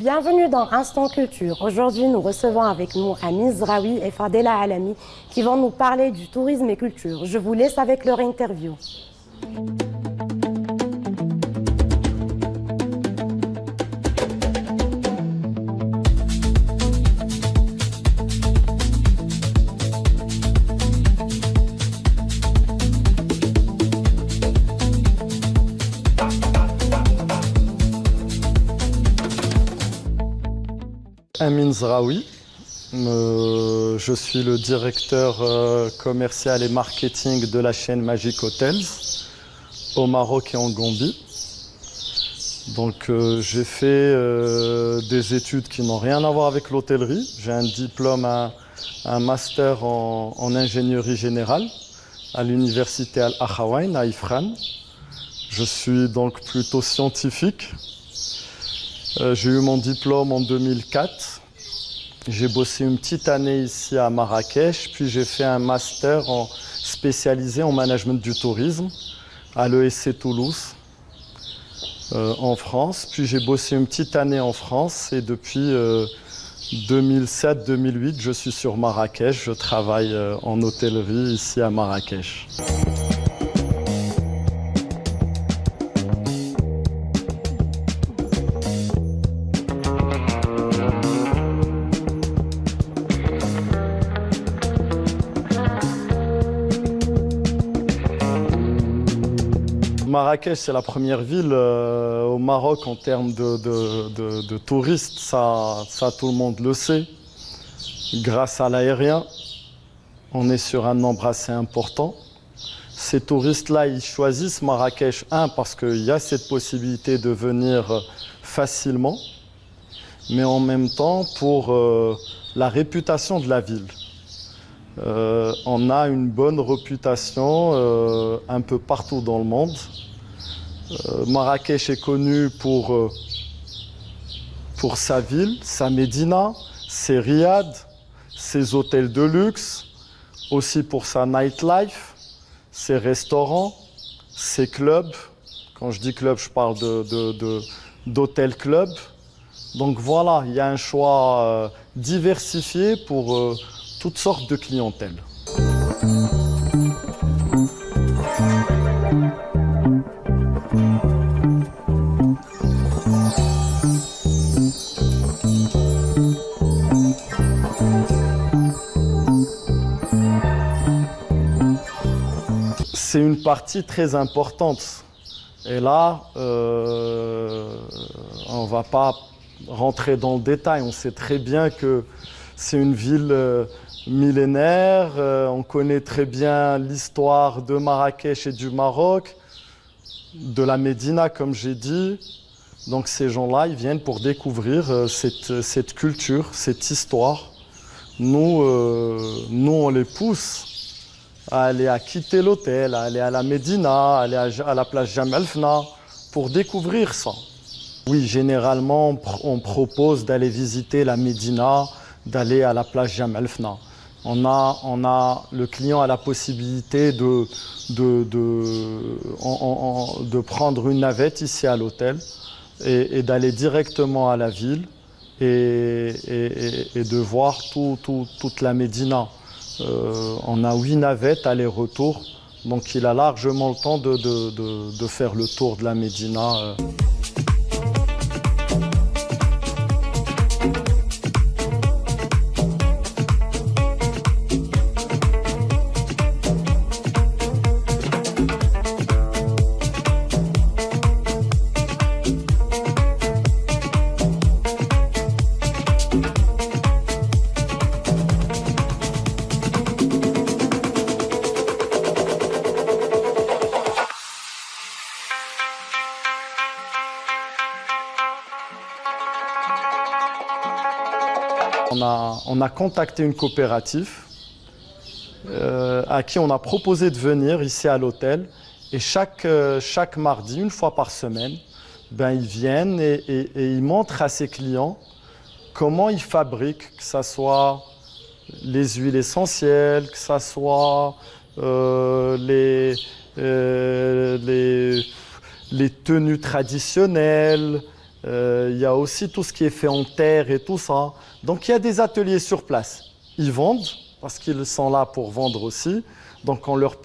Bienvenue dans Instant Culture. Aujourd'hui, nous recevons avec nous Amine Zraoui et Fadela Alami qui vont nous parler du tourisme et culture. Je vous laisse avec leur interview. Amine Zraoui, je suis le directeur commercial et marketing de la chaîne Magic Hotels au Maroc et en Gambie. Donc j'ai fait des études qui n'ont rien à voir avec l'hôtellerie. J'ai un diplôme, un master en ingénierie générale à l'université Al-Akhawaïn à Ifrane. Je suis donc plutôt scientifique. J'ai eu mon diplôme en 2004. J'ai bossé une petite année ici à Marrakech, puis j'ai fait un master spécialisé en management du tourisme à l'ESC Toulouse, en France. Puis j'ai bossé une petite année en France et depuis 2007-2008, je suis sur Marrakech. Je travaille en hôtellerie ici à Marrakech. Marrakech, c'est la première ville au Maroc en termes de touristes, ça tout le monde le sait. Grâce à l'aérien, on est sur un nombre assez important. Ces touristes-là, ils choisissent Marrakech, parce qu'il y a cette possibilité de venir facilement, mais en même temps pour la réputation de la ville. On a une bonne réputation un peu partout dans le monde. Marrakech est connu pour sa ville, sa médina, ses riads, ses hôtels de luxe, aussi pour sa nightlife, ses restaurants, ses clubs. Quand je dis club, je parle d'hôtel club. Donc voilà, il y a un choix diversifié pour toutes sortes de clientèle. C'est une partie très importante. Et là, on ne va pas rentrer dans le détail. On sait très bien que c'est une ville millénaire. On connaît très bien l'histoire de Marrakech et du Maroc, de la Médina, comme j'ai dit. Donc ces gens-là, ils viennent pour découvrir cette culture, cette histoire. Nous, on les pousse à quitter l'hôtel, à aller à la Médina, à aller à la plage Jam El Fna pour découvrir ça. Oui, généralement, on propose d'aller visiter la Médina, d'aller à la plage Jam El Fna. Le client a la possibilité de prendre une navette ici à l'hôtel et d'aller directement à la ville et de voir toute la Médina. On a 8 navettes aller-retour, donc il a largement le temps de faire le tour de la Médina. On a contacté une coopérative à qui on a proposé de venir ici à l'hôtel et chaque mardi, une fois par semaine, ils viennent et ils montrent à ses clients comment ils fabriquent, que ce soit les huiles essentielles, que ce soit les tenues traditionnelles, Il y a aussi tout ce qui est fait en terre et tout ça. Donc il y a des ateliers sur place. Ils vendent parce qu'ils sont là pour vendre aussi. Donc on leur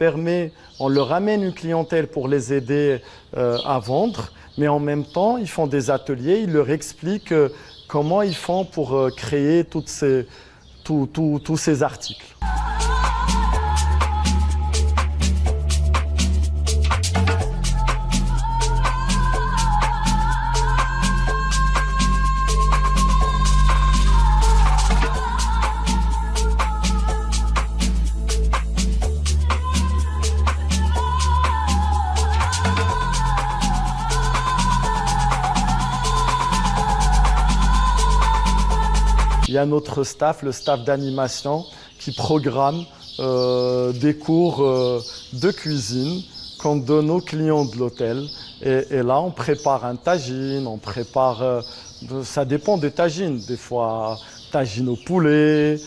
amène une clientèle pour les aider à vendre. Mais en même temps, ils font des ateliers, ils leur expliquent comment ils font pour créer tous ces articles. Il y a notre staff, le staff d'animation, qui programme des cours de cuisine qu'on donne aux clients de l'hôtel. Et là, on prépare un tagine, on prépare... ça dépend des tagines. Des fois, tagine au poulet,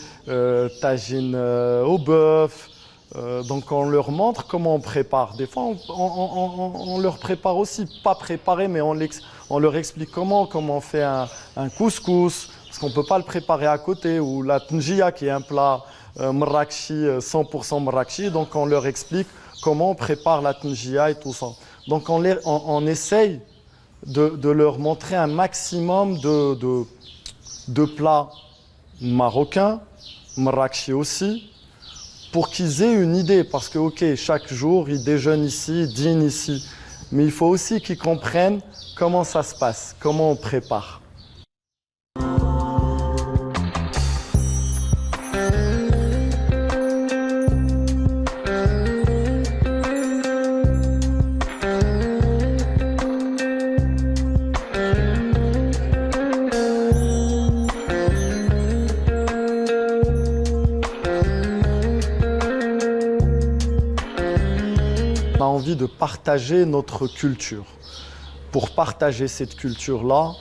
tagine au bœuf. Donc, on leur montre comment on prépare. Des fois, on leur prépare aussi, pas préparé, mais on leur explique comment on fait un couscous. Parce qu'on ne peut pas le préparer à côté, ou la tnjia qui est un plat marrakchi, 100% marrakchi, donc on leur explique comment on prépare la tnjia et tout ça. Donc on essaye de leur montrer un maximum de plats marocains, marrakchi aussi, pour qu'ils aient une idée, parce que ok, chaque jour ils déjeunent ici, ils dînent ici, mais il faut aussi qu'ils comprennent comment ça se passe, comment on prépare. On a envie de partager notre culture. Pour partager cette culture-là,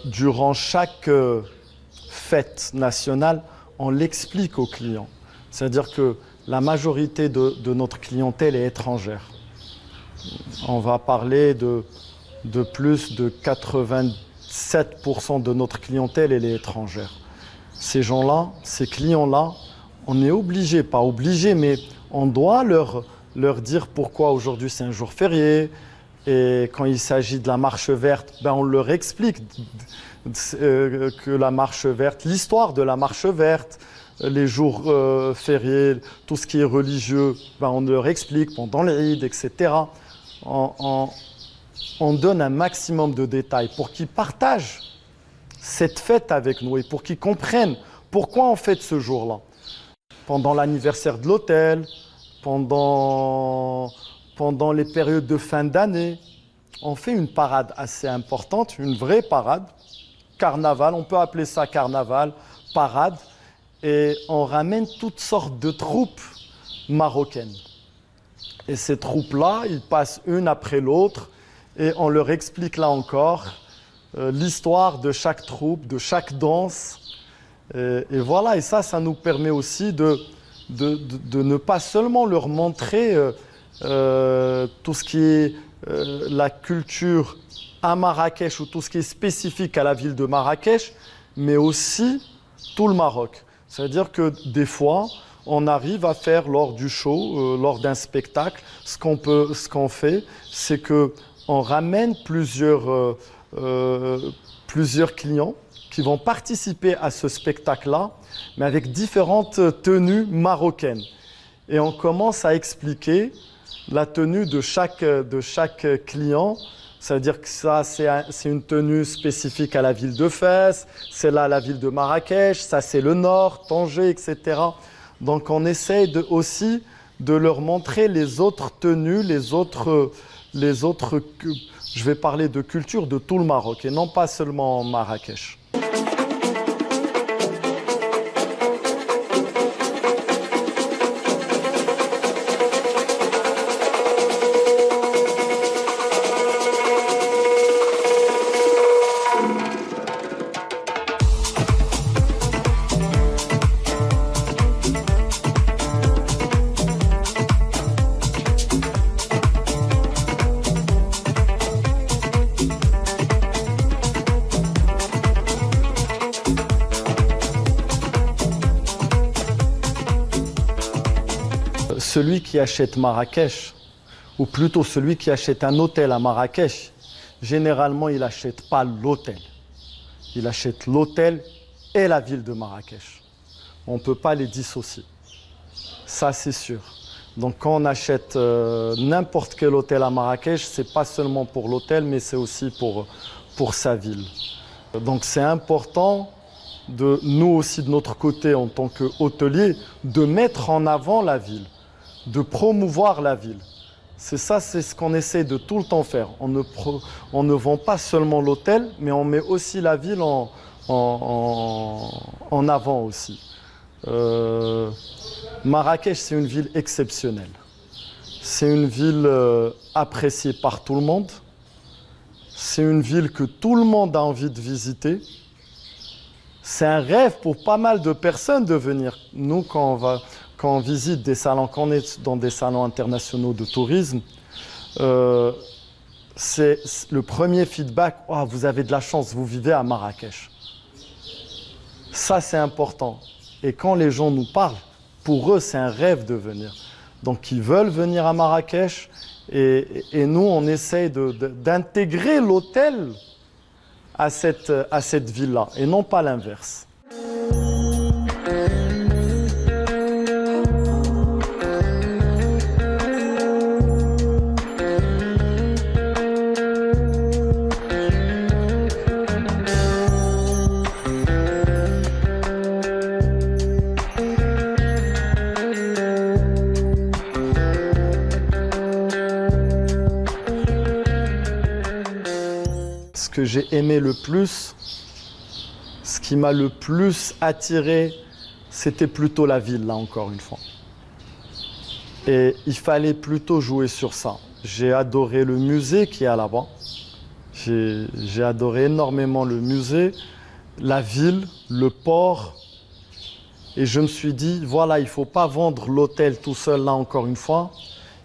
durant chaque fête nationale, on l'explique aux clients. C'est-à-dire que la majorité de notre clientèle est étrangère. On va parler de plus de 87% de notre clientèle, elle est étrangère. Ces gens-là, ces clients-là, on est obligé, pas obligé, mais on doit leur dire pourquoi aujourd'hui c'est un jour férié. Et quand il s'agit de la marche verte, ben on leur explique que la marche verte, l'histoire de la marche verte, les jours fériés, tout ce qui est religieux, ben on leur explique pendant l'Eid, etc. On donne un maximum de détails pour qu'ils partagent cette fête avec nous et pour qu'ils comprennent pourquoi on fête ce jour-là. Pendant l'anniversaire de l'hôtel, pendant les périodes de fin d'année, on fait une parade assez importante, une vraie parade, carnaval, on peut appeler ça carnaval, parade, et on ramène toutes sortes de troupes marocaines. Et ces troupes-là, ils passent une après l'autre, et on leur explique là encore l'histoire de chaque troupe, de chaque danse. Et voilà, et ça nous permet aussi de ne pas seulement leur montrer tout ce qui est la culture à Marrakech ou tout ce qui est spécifique à la ville de Marrakech, mais aussi tout le Maroc. C'est-à-dire que des fois, on arrive à faire lors du show, lors d'un spectacle, ce qu'on fait, c'est qu'on ramène plusieurs clients qui vont participer à ce spectacle-là, mais avec différentes tenues marocaines. Et on commence à expliquer la tenue de chaque client. Ça veut dire que ça, c'est une tenue spécifique à la ville de Fès, c'est là la ville de Marrakech, ça c'est le nord, Tanger, etc. Donc on essaye aussi de leur montrer les autres tenues, les autres, je vais parler de culture de tout le Maroc et non pas seulement Marrakech. celui qui achète Marrakech, ou plutôt celui qui achète un hôtel à Marrakech, généralement, il n'achète pas l'hôtel. Il achète l'hôtel et la ville de Marrakech. On ne peut pas les dissocier. Ça, c'est sûr. Donc, quand on achète n'importe quel hôtel à Marrakech, ce n'est pas seulement pour l'hôtel, mais c'est aussi pour sa ville. Donc, c'est important de nous aussi, de notre côté, en tant qu'hôteliers, de mettre en avant la ville, de promouvoir la ville. C'est ça, c'est ce qu'on essaie de tout le temps faire. On ne vend pas seulement l'hôtel, mais on met aussi la ville en avant aussi. Marrakech, c'est une ville exceptionnelle. C'est une ville appréciée par tout le monde. C'est une ville que tout le monde a envie de visiter. C'est un rêve pour pas mal de personnes de venir. Nous, quand on visite des salons, quand on est dans des salons internationaux de tourisme, c'est le premier feedback, oh, vous avez de la chance, vous vivez à Marrakech. Ça, c'est important. Et quand les gens nous parlent, pour eux, c'est un rêve de venir. Donc, ils veulent venir à Marrakech et nous, on essaye d'intégrer l'hôtel à cette ville-là et non pas l'inverse. Ce que j'ai aimé le plus, ce qui m'a le plus attiré, c'était plutôt la ville, là encore une fois. Et il fallait plutôt jouer sur ça. J'ai adoré le musée qui est là-bas. J'ai adoré énormément le musée, la ville, le port. Et je me suis dit, voilà, il ne faut pas vendre l'hôtel tout seul, là encore une fois.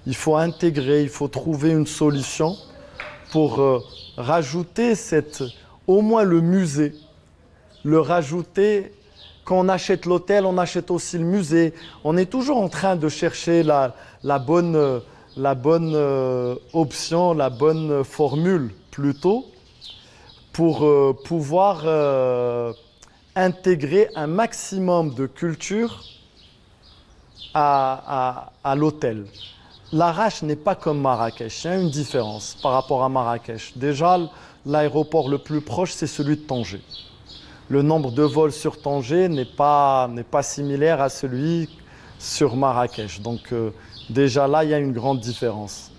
Il faut intégrer, il faut trouver une solution pour rajouter au moins le musée, le rajouter. Quand on achète l'hôtel, on achète aussi le musée. On est toujours en train de chercher la bonne option, la bonne formule plutôt, pour pouvoir intégrer un maximum de culture à l'hôtel. L'Arrache n'est pas comme Marrakech, il y a une différence par rapport à Marrakech. Déjà, l'aéroport le plus proche, c'est celui de Tanger. Le nombre de vols sur Tanger n'est pas similaire à celui sur Marrakech. Donc déjà là, il y a une grande différence.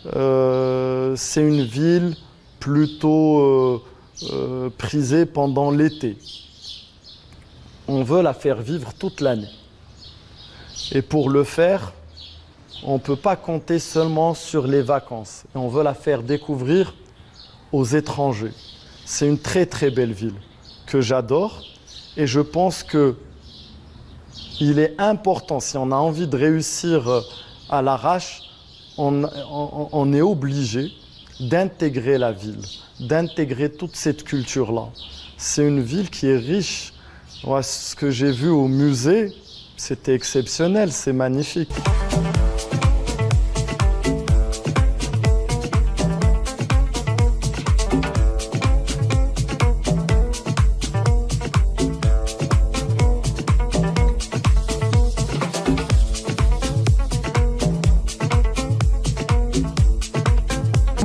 C'est une ville plutôt prisée pendant l'été. On veut la faire vivre toute l'année. Et pour le faire, on ne peut pas compter seulement sur les vacances. Et on veut la faire découvrir aux étrangers. C'est une très très belle ville que j'adore. Et je pense qu'il est important, si on a envie de réussir à l'Arrache, on est obligé d'intégrer la ville, d'intégrer toute cette culture-là. C'est une ville qui est riche. Ouais, ce que j'ai vu au musée, c'était exceptionnel, c'est magnifique.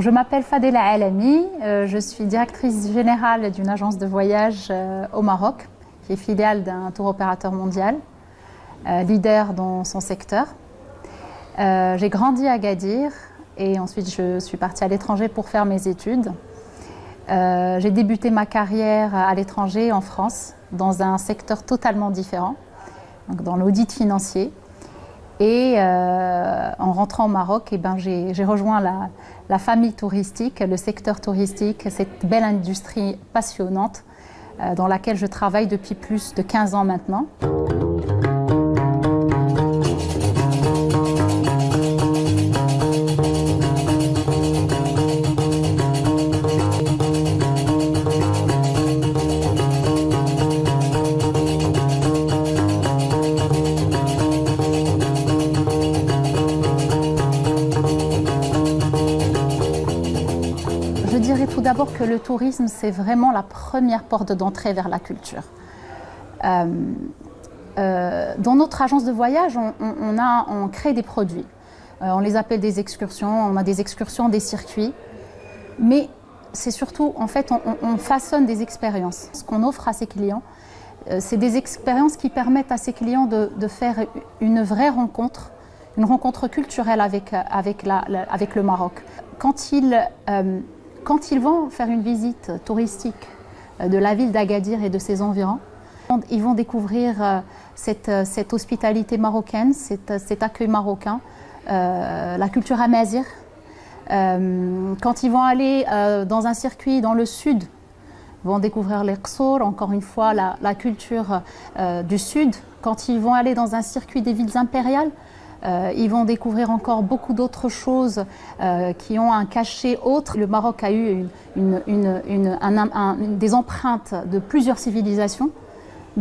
Je m'appelle Fadela Alami, je suis directrice générale d'une agence de voyage au Maroc, qui est filiale d'un tour opérateur mondial, leader dans son secteur. J'ai grandi à Agadir et ensuite je suis partie à l'étranger pour faire mes études. J'ai débuté ma carrière à l'étranger en France, dans un secteur totalement différent, donc dans l'audit financier. Et en rentrant au Maroc, j'ai rejoint la famille touristique, le secteur touristique, cette belle industrie passionnante dans laquelle je travaille depuis plus de 15 ans maintenant. d'abord que le tourisme, c'est vraiment la première porte d'entrée vers la culture. Dans notre agence de voyage, on crée des produits. On les appelle des excursions, on a des excursions, des circuits. Mais c'est surtout, en fait, on façonne des expériences. Ce qu'on offre à ses clients, c'est des expériences qui permettent à ses clients de faire une vraie rencontre, une rencontre culturelle avec le Maroc. Quand ils vont faire une visite touristique de la ville d'Agadir et de ses environs, ils vont découvrir cette hospitalité marocaine, cet accueil marocain, la culture amazigh. Quand ils vont aller dans un circuit dans le sud, ils vont découvrir les qsour, encore une fois la culture du sud. Quand ils vont aller dans un circuit des villes impériales, ils vont découvrir encore beaucoup d'autres choses qui ont un cachet autre. Le Maroc a eu des empreintes de plusieurs civilisations.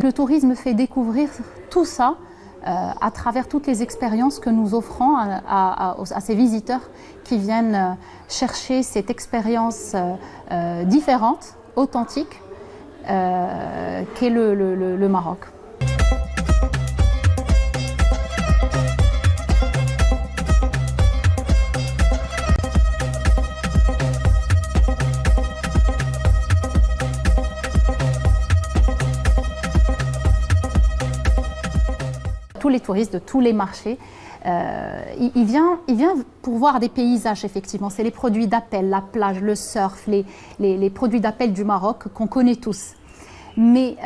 Le tourisme fait découvrir tout ça à travers toutes les expériences que nous offrons à ces visiteurs qui viennent chercher cette expérience différente, authentique, qu'est le Maroc. Tous les touristes de tous les marchés, il vient pour voir des paysages, effectivement. C'est les produits d'appel, la plage, le surf, les produits d'appel du Maroc qu'on connaît tous. Mais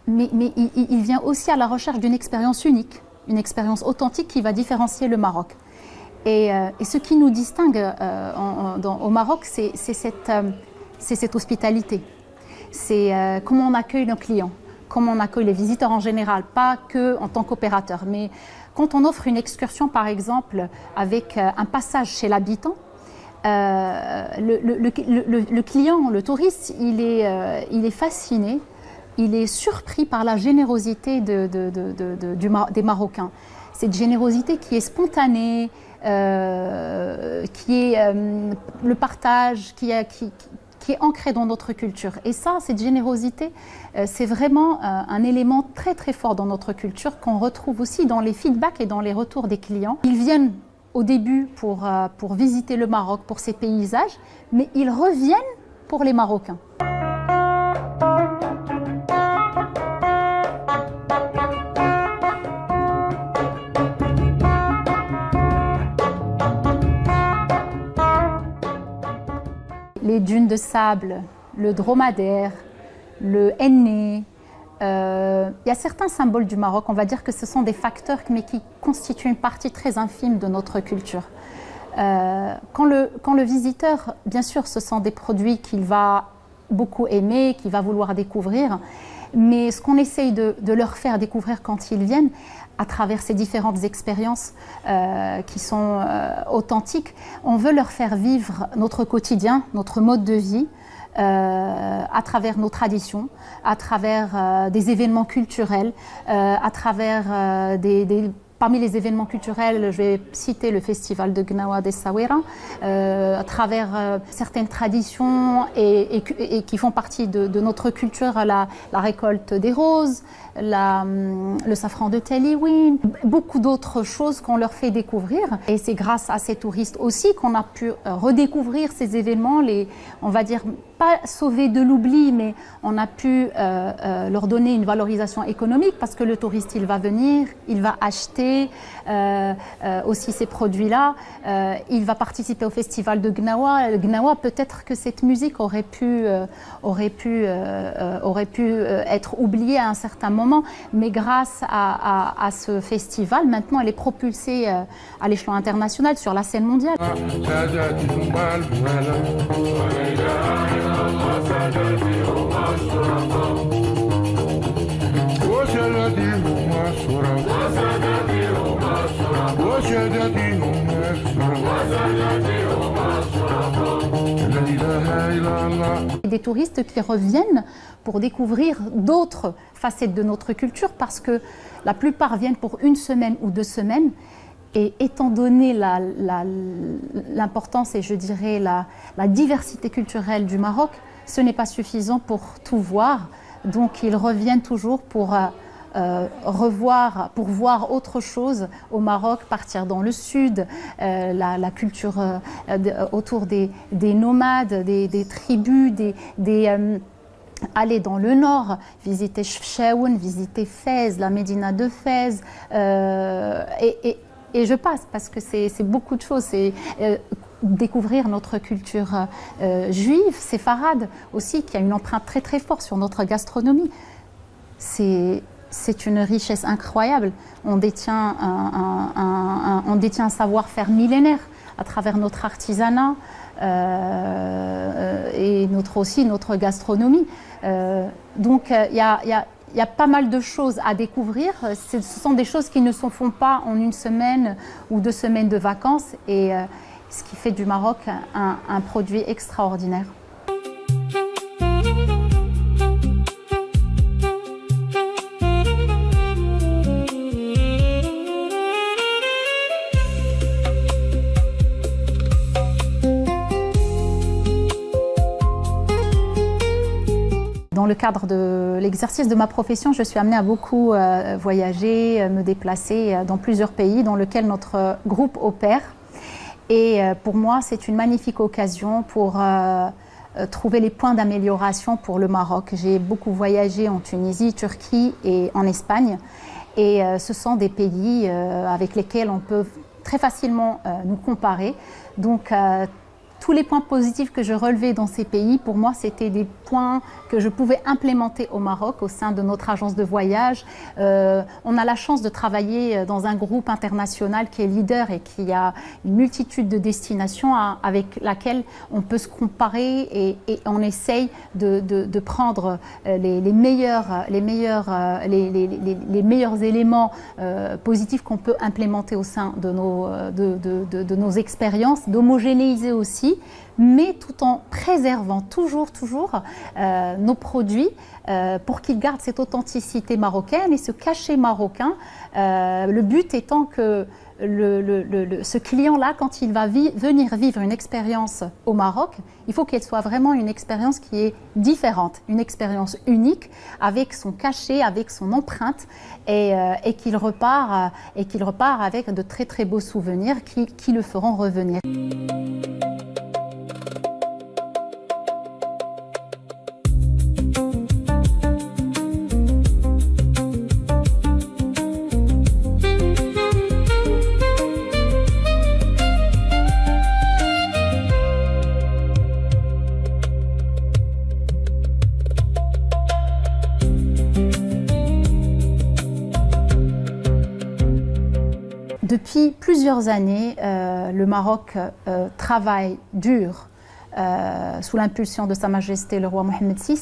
il vient aussi à la recherche d'une expérience unique, une expérience authentique qui va différencier le Maroc. Et ce qui nous distingue au Maroc, c'est cette hospitalité. C'est comment on accueille nos clients. Comment on accueille les visiteurs en général, pas que en tant qu'opérateur. Mais quand on offre une excursion, par exemple, avec un passage chez l'habitant, le client, le touriste, il est fasciné, il est surpris par la générosité des Marocains. Cette générosité qui est spontanée, qui est le partage, qui est ancré dans notre culture. Et ça, cette générosité, c'est vraiment un élément très très fort dans notre culture qu'on retrouve aussi dans les feedbacks et dans les retours des clients. Ils viennent au début pour visiter le Maroc, pour ses paysages, mais ils reviennent pour les Marocains. Les dunes de sable, le dromadaire, le henné. Il y a certains symboles du Maroc, on va dire que ce sont des facteurs, mais qui constituent une partie très infime de notre culture. Quand le visiteur, bien sûr, ce sont des produits qu'il va beaucoup aimer, qu'il va vouloir découvrir, mais ce qu'on essaye de leur faire découvrir quand ils viennent, à travers ces différentes expériences qui sont authentiques, on veut leur faire vivre notre quotidien, notre mode de vie, à travers nos traditions, à travers des événements culturels, à travers parmi les événements culturels, je vais citer le festival de Gnawa d'Essaouira, à travers certaines traditions et qui font partie de notre culture, la récolte des roses, le safran de Teliwin, beaucoup d'autres choses qu'on leur fait découvrir. Et c'est grâce à ces touristes aussi qu'on a pu redécouvrir ces événements, on va dire, pas sauver de l'oubli, mais on a pu leur donner une valorisation économique parce que le touriste, il va venir, il va acheter aussi ces produits-là, il va participer au festival de Gnawa. Gnawa, peut-être que cette musique aurait pu être oubliée à un certain moment, mais grâce à ce festival, maintenant elle est propulsée à l'échelon international sur la scène mondiale. Des touristes qui reviennent pour découvrir d'autres facettes de notre culture parce que la plupart viennent pour une semaine ou 2 semaines Et étant donné l'importance et je dirais la diversité culturelle du Maroc, ce n'est pas suffisant pour tout voir. Donc ils reviennent toujours pour voir autre chose au Maroc, partir dans le sud, la culture autour des nomades, des tribus, aller dans le nord, visiter Chefchaouen, visiter Fès, la Médina de Fès, et je passe parce que c'est beaucoup de choses. C'est découvrir notre culture juive, séfarade aussi, qui a une empreinte très très forte sur notre gastronomie. C'est une richesse incroyable. On détient un savoir-faire millénaire à travers notre artisanat et notre gastronomie. Donc il y a pas mal de choses à découvrir. Ce sont des choses qui ne se font pas en une semaine ou 2 semaines de vacances, et ce qui fait du Maroc un produit extraordinaire. Dans le cadre de l'exercice de ma profession, je suis amenée à beaucoup voyager, me déplacer dans plusieurs pays dans lesquels notre groupe opère. Et pour moi, c'est une magnifique occasion pour trouver les points d'amélioration pour le Maroc. J'ai beaucoup voyagé en Tunisie, Turquie et en Espagne. Et ce sont des pays avec lesquels on peut très facilement nous comparer. Donc, tous les points positifs que je relevais dans ces pays, pour moi, c'était des points que je pouvais implémenter au Maroc, au sein de notre agence de voyage. On a la chance de travailler dans un groupe international qui est leader et qui a une multitude de destinations avec laquelle on peut se comparer, et on essaye de prendre les meilleurs éléments positifs qu'on peut implémenter au sein de nos expériences, d'homogénéiser aussi, mais tout en préservant toujours nos produits pour qu'ils gardent cette authenticité marocaine et ce cachet marocain. Le but étant que ce client-là, quand il va venir vivre une expérience au Maroc, il faut qu'elle soit vraiment une expérience qui est différente, une expérience unique, avec son cachet, avec son empreinte, et qu'il repart avec de très très beaux souvenirs qui le feront revenir. Depuis plusieurs années, le Maroc travaille dur sous l'impulsion de Sa Majesté le roi Mohammed VI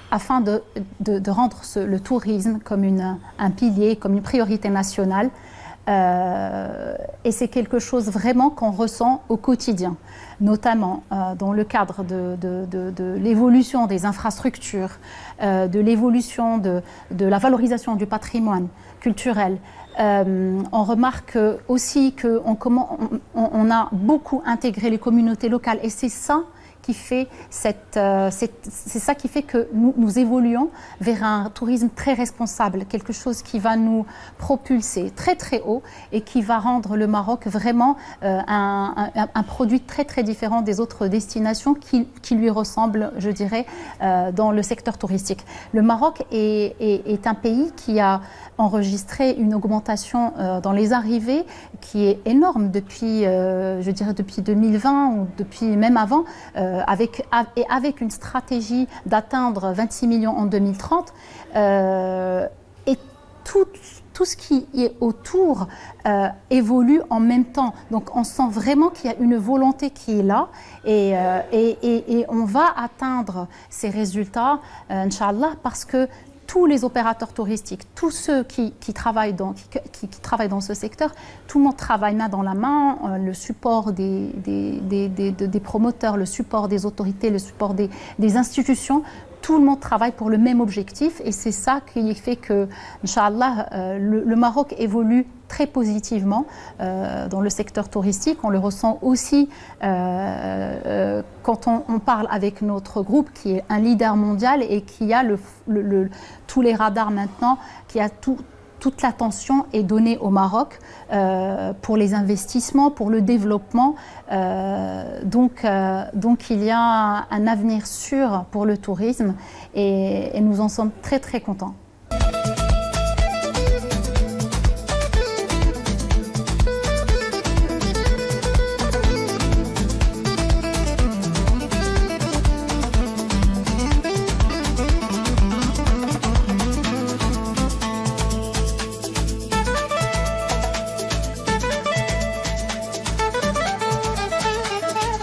afin de rendre le tourisme comme un pilier, comme une priorité nationale. Et c'est quelque chose vraiment qu'on ressent au quotidien, notamment dans le cadre de l'évolution des infrastructures, de l'évolution de la valorisation du patrimoine culturel. On remarque aussi qu'on a beaucoup intégré les communautés locales, et c'est ça qui fait que nous évoluons vers un tourisme très responsable, quelque chose qui va nous propulser très très haut et qui va rendre le Maroc vraiment un produit très très différent des autres destinations qui lui ressemblent, je dirais, dans le secteur touristique. Le Maroc est un pays qui a enregistré une augmentation dans les arrivées qui est énorme depuis, je dirais, depuis 2020 ou depuis même avant, avec une stratégie d'atteindre 26 millions en 2030, et tout ce qui est autour évolue en même temps. Donc on sent vraiment qu'il y a une volonté qui est là, et on va atteindre ces résultats, Inch'Allah, parce que tous les opérateurs touristiques, tous ceux qui travaillent dans ce secteur, tout le monde travaille main dans la main, le support des promoteurs, le support des autorités, le support des institutions, tout le monde travaille pour le même objectif et c'est ça qui fait que, Inch'Allah, le Maroc évolue très positivement dans le secteur touristique. On le ressent aussi quand on parle avec notre groupe qui est un leader mondial et qui a tous les radars maintenant, qui a toute l'attention est donnée au Maroc pour les investissements, pour le développement. Donc il y a un avenir sûr pour le tourisme et nous en sommes très très contents.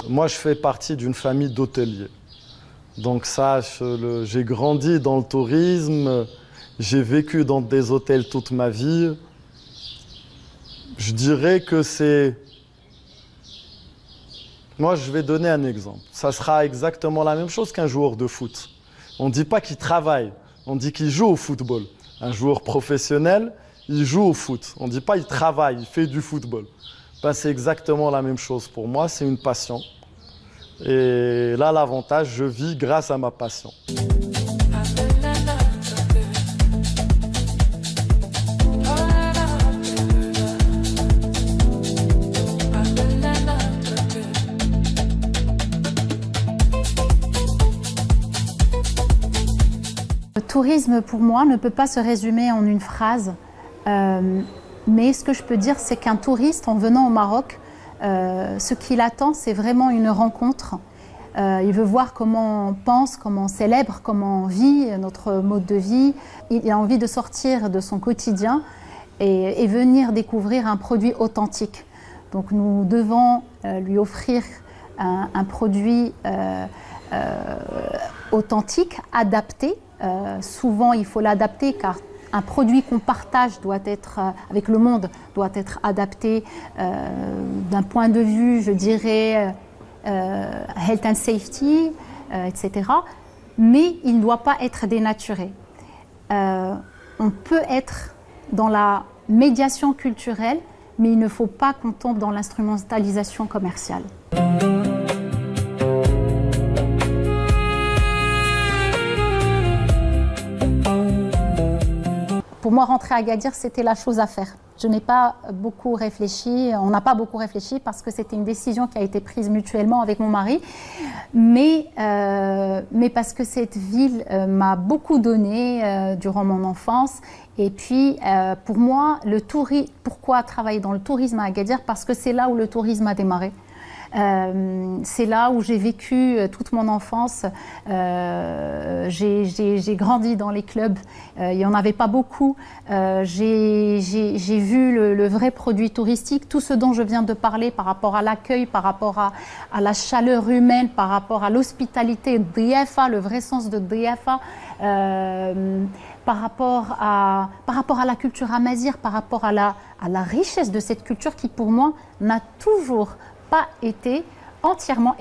Moi, je fais partie d'une famille d'hôteliers. Donc ça, j'ai grandi dans le tourisme, j'ai vécu dans des hôtels toute ma vie. Je dirais que c'est... Moi, je vais donner un exemple. Ça sera exactement la même chose qu'un joueur de foot. On ne dit pas qu'il travaille, on dit qu'il joue au football. Un joueur professionnel, il joue au foot. On ne dit pas qu'il travaille, il fait du football. Ben, c'est exactement la même chose pour moi, c'est une passion. Et là, l'avantage, je vis grâce à ma passion. Le tourisme, pour moi, ne peut pas se résumer en une phrase. Mais ce que je peux dire, c'est qu'un touriste, en venant au Maroc, ce qu'il attend, c'est vraiment une rencontre. Il veut voir comment on pense, comment on célèbre, comment on vit, notre mode de vie. Il a envie de sortir de son quotidien et venir découvrir un produit authentique. Donc nous devons lui offrir un produit authentique, adapté. Souvent, il faut l'adapter car un produit qu'on partage doit être, avec le monde doit être adapté d'un point de vue, je dirais, health and safety, etc. Mais il ne doit pas être dénaturé. On peut être dans la médiation culturelle, mais il ne faut pas qu'on tombe dans l'instrumentalisation commerciale. Pour moi, rentrer à Agadir, c'était la chose à faire. Je n'ai pas beaucoup réfléchi, on n'a pas beaucoup réfléchi parce que c'était une décision qui a été prise mutuellement avec mon mari, mais parce que cette ville m'a beaucoup donné durant mon enfance. Et puis, pour moi, pourquoi travailler dans le tourisme à Agadir? Parce que c'est là où le tourisme a démarré. C'est là où j'ai vécu toute mon enfance. J'ai grandi dans les clubs. Il n'y en avait pas beaucoup. J'ai vu le vrai produit touristique, tout ce dont je viens de parler par rapport à l'accueil, par rapport à la chaleur humaine, par rapport à l'hospitalité, Diafa, le vrai sens de Diafa, par rapport à la culture amazigh, par rapport à la richesse de cette culture qui, pour moi, n'a toujours pas été entièrement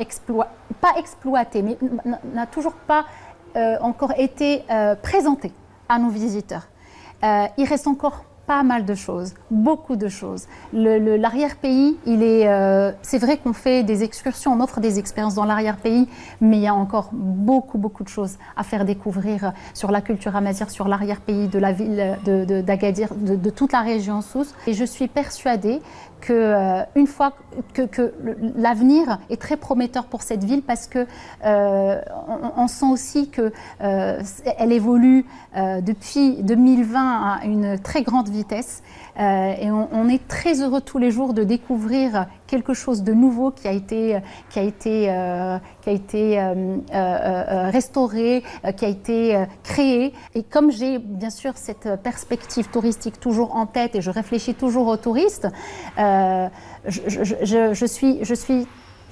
exploitée, mais n'a toujours pas encore été présentée à nos visiteurs. Il reste encore pas mal de choses, beaucoup de choses. L'arrière-pays, c'est vrai qu'on fait des excursions, on offre des expériences dans l'arrière-pays, mais il y a encore beaucoup de choses à faire découvrir sur la culture amazigh, sur l'arrière-pays de la ville d'Agadir, de toute la région Souss. Et je suis persuadée une fois que l'avenir est très prometteur pour cette ville parce que on sent aussi qu'elle évolue depuis 2020 à une très grande vitesse et on est très heureux tous les jours de découvrir quelque chose de nouveau qui a été restauré, qui a été créé. Et comme j'ai bien sûr cette perspective touristique toujours en tête et je réfléchis toujours aux touristes, je suis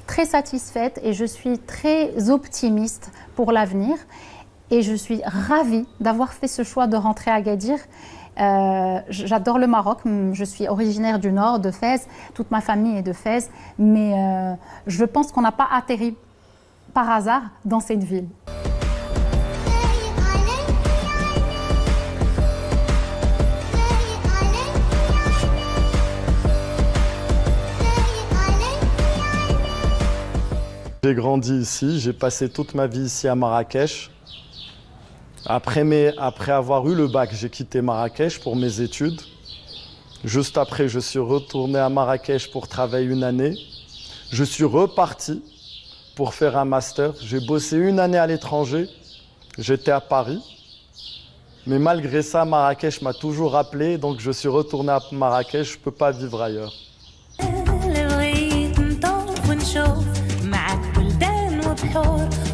très satisfaite et je suis très optimiste pour l'avenir. Et je suis ravie d'avoir fait ce choix de rentrer à Agadir. J'adore le Maroc, je suis originaire du nord, de Fès, toute ma famille est de Fès, mais je pense qu'on n'a pas atterri par hasard dans cette ville. J'ai grandi ici, j'ai passé toute ma vie ici à Marrakech. Après avoir eu le bac, j'ai quitté Marrakech pour mes études. Juste après, je suis retourné à Marrakech pour travailler une année. Je suis reparti pour faire un master. J'ai bossé une année à l'étranger. J'étais à Paris. Mais malgré ça, Marrakech m'a toujours appelé. Donc je suis retourné à Marrakech. Je ne peux pas vivre ailleurs.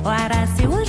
وعراسي